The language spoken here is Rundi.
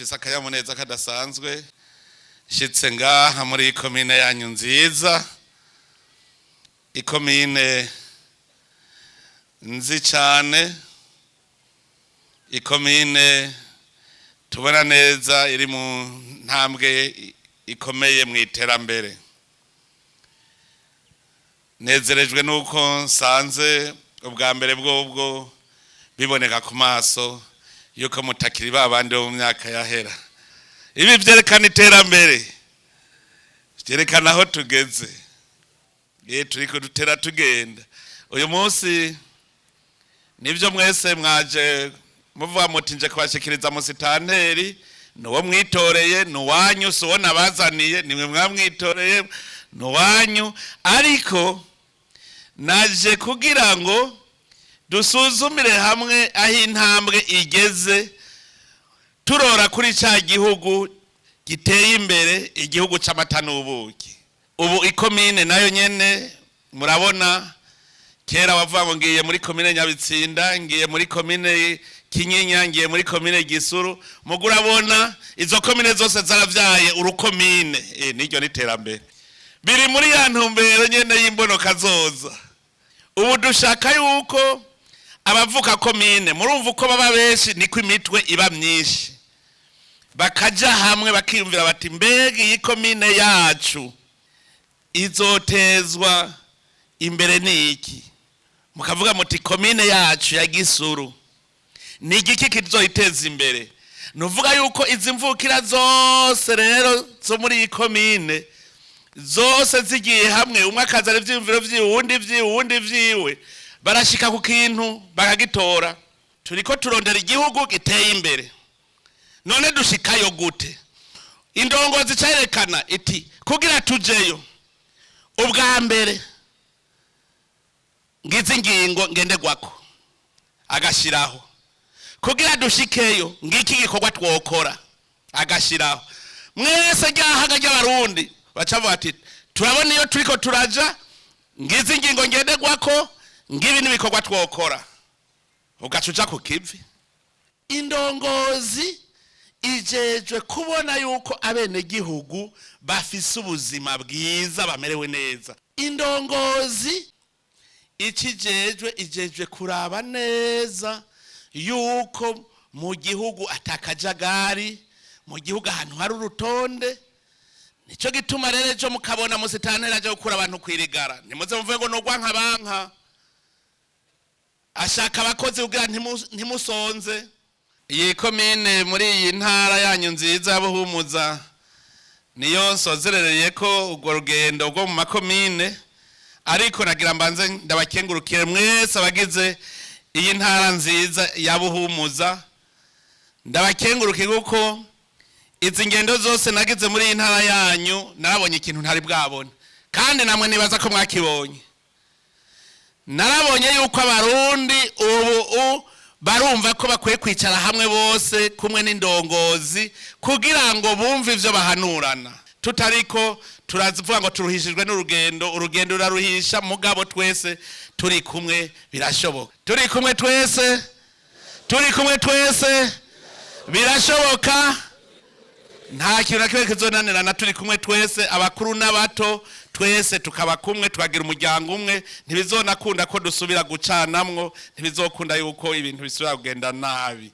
mfise akanyamuneza kadasanzwe shitse ngaha muri komine yanyu nziza, ikomine nzi cyane, ikomine tubona neza iri mu ntambwe ikomeye mu iterambere. Nezerejwe nuko nsanze ubwa mbere bwobwo biboneka ku maso yuko mutakiri babandi bo mu myaka yahera. Ibi vyerekana iterambere, vyerekana aho tugeze. Turiko dutera tugenda. Uyu munsi nivyo mwese mwaje muvuga muti nje kubashikiriza musitanteri, nuwo mwitoreye, nuwanyu, so nabazaniye, nimwe mwamwitoreye, nuwanyu, ariko naje kugira ngo dusuzumire hamwe aho intambwe igeze, turora kuri ca gihugu giteye imbere, igihugu c'amata n'ubuki. Ubu ikomine nayo nyene murabona, kera wavuga ngo ngiye muri komine Nyabitsinda, ngiye muri komine Kinyinya, ngiye muri komine Gisuru, mugurabona izo komine zose zaravyaye urukomine. Niryo niterambere biri muri ya ntumbero nyene y'imbonoka zoza. Ubu dushaka yuko abavuka komine, murumva uko baba benshi niko imitwe iba myinshi, bakaja hamwe bakiyumvira bati mbega iyi komine yacu izotezwa imbere niki. Mukavuga muti komine yacu ya Gisuru ni igiki kizoyiteza imbere. Nuvuga yuko izi mvukira zose rero zo muri iyi komine zose zigiye hamwe, umwe akazana ivyiyumviro vyiwe, uwundi vyiwe, barashika ku kintu bakagitora. Turiko turondera igihugu giteye imbere. None dushikayo gute? Indongozi cerekana iti kugira tujeyo, ubwa mbere ngize ingingo ngenderwako agashiraho. Kugira dushikeyo ngiki gikorwa twokora agashiraho. Mwese ryahaga ry'abarundi bacavuga ati turabona iyo turiko turaja, ngize ingingo ngenderwako, ngibi nibikorwa twokora, ugacuca ku kivi. Indongozi ijejwe kubona yuko abene gihugu bafise ubuzima bwiza, bamerewe neza. Indongozi ijejwe kuraba neza yuko mu gihugu atakajagari, mu gihugu ahantu hari urutonde. Nico gituma rero ejo mukabona musitantera aje gukura abantu kwirigara, nimuze muvuge ngo nogwa nkabanka, ashaka abakozi kugira ntimusonze. Iyi komine muri iyi ntara yanyu nziza y'Ubuhumuza niyo nsozerereye ko urwo rugendo rwo mu makomine, ariko nagira mbanze ndabakengurukire mwese abagize iyi ntara nziza y'Ubuhumuza. Ndabakengurukiye kuko izi ngendo zose nagize muri iyi ntara yanyu narabonye ikintu ntari bwabone, kandi namwe nibaza ko mwakibonye. Narabonye yuko abarundi ubu barumva ko bakwiye kwicara hamwe bose kumwe n'indongozi kugira ngo bumve ivyo bahanurana. Tutariko turazivuga ngo turuhishijwe n'urugendo, urugendo ruraruhisha, mugabo twese turi kumwe birashoboka. Turi kumwe twese birashoboka. Nta kintu nakimwe kizonanirana, turi kumwe twese, abakuru n'abato, twese tukaba kumwe, tukagira umuryango umwe. Ntibizonakunda ko dusubira gucanamwo, ntibizokunda yuko ibintu bisubira kugenda nabi.